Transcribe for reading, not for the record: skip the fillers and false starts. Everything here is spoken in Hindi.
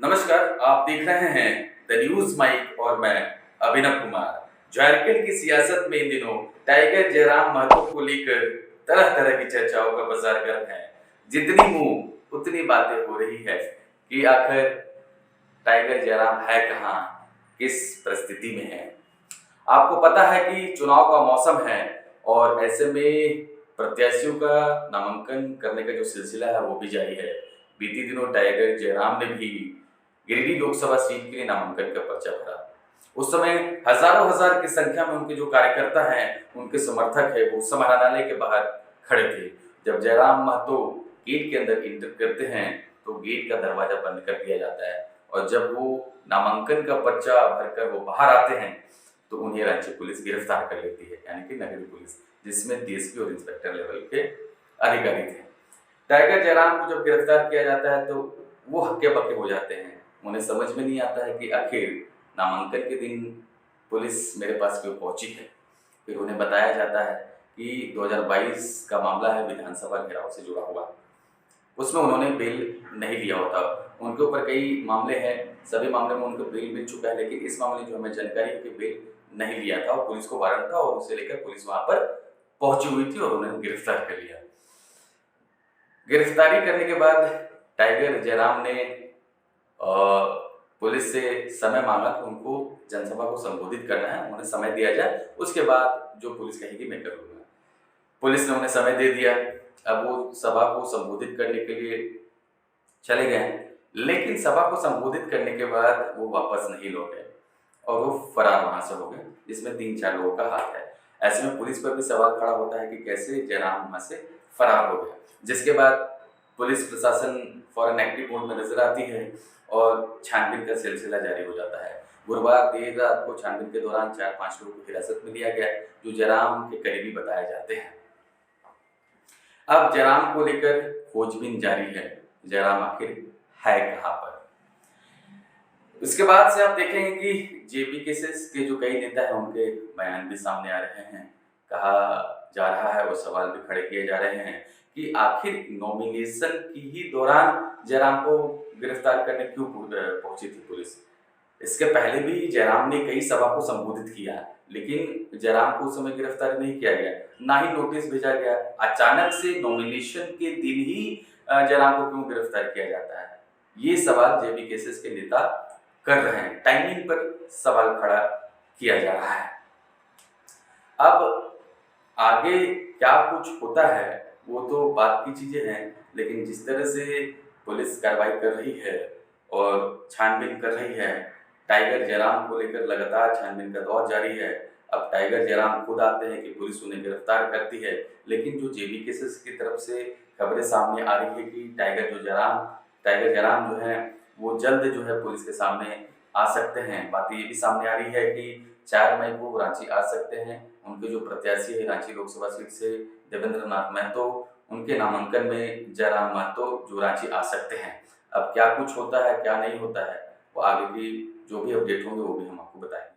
नमस्कार, आप देख रहे हैं द न्यूज माइक और मैं अभिनव कुमार। झारखंड की सियासत में इन दिनों टाइगर जयराम महतो को लेकर तरह तरह की चर्चाओं का बाजार गर्म है। जितनी मुंह उतनी बातें हो रही है कि आखिर टाइगर जयराम है कहाँ, किस परिस्थिति में है। आपको पता है कि चुनाव का मौसम है और ऐसे में प्रत्याशियों का नामांकन करने का जो सिलसिला है वो भी जारी है। बीती दिनों टाइगर जयराम ने भी गिरिडीह लोकसभा सीट के लिए नामांकन का पर्चा भरा। उस समय हजारों हजार की संख्या में उनके जो कार्यकर्ता हैं, उनके समर्थक है, वो समाहरणालय के बाहर खड़े थे। जब जयराम महतो गेट के अंदर एंटर करते हैं तो गेट का दरवाजा बंद कर दिया जाता है और जब वो नामांकन का पर्चा भरकर वो बाहर आते हैं तो उन्हें राज्य पुलिस गिरफ्तार कर लेती है, यानी कि नगरीय पुलिस, जिसमें डीएसपी और इंस्पेक्टर लेवल के अधिकारी थे। टाइगर जयराम को जब गिरफ्तार किया जाता है तो वो हक्के बक्के हो जाते हैं। उन्हें समझ में नहीं आता है कि आखिर नामांकन के दिन पुलिस मेरे पास क्यों पहुंची है। फिर उन्हें बताया जाता है कि 2022 का मामला है विधानसभा घेराव से जुड़ा हुआ, उसमें उन्होंने बेल नहीं लिया होता। उनके ऊपर कई मामले हैं, सभी मामले में उनको बेल मिल चुका है, लेकिन इस मामले जो हमें जानकारी है कि बेल नहीं लिया था और पुलिस को वारंट था और उसे लेकर पुलिस वहां पर पहुंची हुई थी और उन्हें गिरफ्तार कर लिया। गिरफ्तारी करने के बाद टाइगर जयराम ने पुलिस से समय मांगा कि उनको जनसभा को संबोधित करना है, उन्हें समय दिया जाए, उसके बाद जो पुलिस कहेगी मैं करूँगा। पुलिस ने उन्हें समय दे दिया। अब वो सभा को संबोधित करने के लिए चले गए, लेकिन सभा को संबोधित करने के बाद वो वापस नहीं लौटे और वो फरार वहां से हो गए, जिसमें 3-4 लोगों का हाथ है। ऐसे में पुलिस पर भी सवाल खड़ा होता है कि कैसे जयराम वहां से फरार हो गया। जिसके बाद पुलिस प्रशासन फौरन एक्टिव मोड में नजर आती है और छानबीन का सिलसिला जारी हो जाता है। गुरुवार देर रात को छानबीन के दौरान 4-5 लोगों को हिरासत में लिया गया, जो जयराम के करीबी बताए जाते हैं। अब जयराम को लेकर खोजबीन जारी है, जयराम आखिर है कहाँ पर। इसके बाद से आप देखेंगे कि जेपी केसेस के जो कई नेता हैं उनके बयान भी सामने आ रहे हैं। कहा जा रहा है, वो सवाल भी खड़े किए जा रहे हैं कि आखिर नॉमिनेशन की ही दौरान जयराम को गिरफ्तार करने क्यों पहुंची थी पुलिस। इसके पहले भी जयराम ने कई सभा को संबोधित किया, लेकिन जयराम को उस समय गिरफ्तार नहीं किया गया, ना ही नोटिस भेजा गया। अचानक से नॉमिनेशन के दिन ही जयराम को क्यों गिरफ्तार किया जाता है, ये सवाल जेबी केसेस के नेता कर रहे हैं। टाइमिंग पर सवाल खड़ा किया जा रहा है। अब आगे क्या कुछ होता है वो तो बात की चीजें हैं, लेकिन जिस तरह से पुलिस कार्रवाई कर रही है और छानबीन कर रही है, टाइगर जयराम को लेकर लगातार छानबीन का दौर जारी है। अब टाइगर जयराम खुद आते हैं कि पुलिस उन्हें गिरफ्तार करती है, लेकिन जो जेबी केसेस की तरफ से खबरें सामने आ रही है कि टाइगर जयराम जो है वो जल्द जो है पुलिस के सामने आ सकते हैं। बात ये भी सामने आ रही है कि 4 मई को रांची आ सकते हैं। उनके जो प्रत्याशी है रांची लोकसभा सीट से देवेंद्र नाथ महतो, उनके नामांकन में जयराम महतो जो रांची आ सकते हैं। अब क्या कुछ होता है क्या नहीं होता है, वो आगे की जो भी अपडेट होंगे वो भी हम आपको बताएंगे।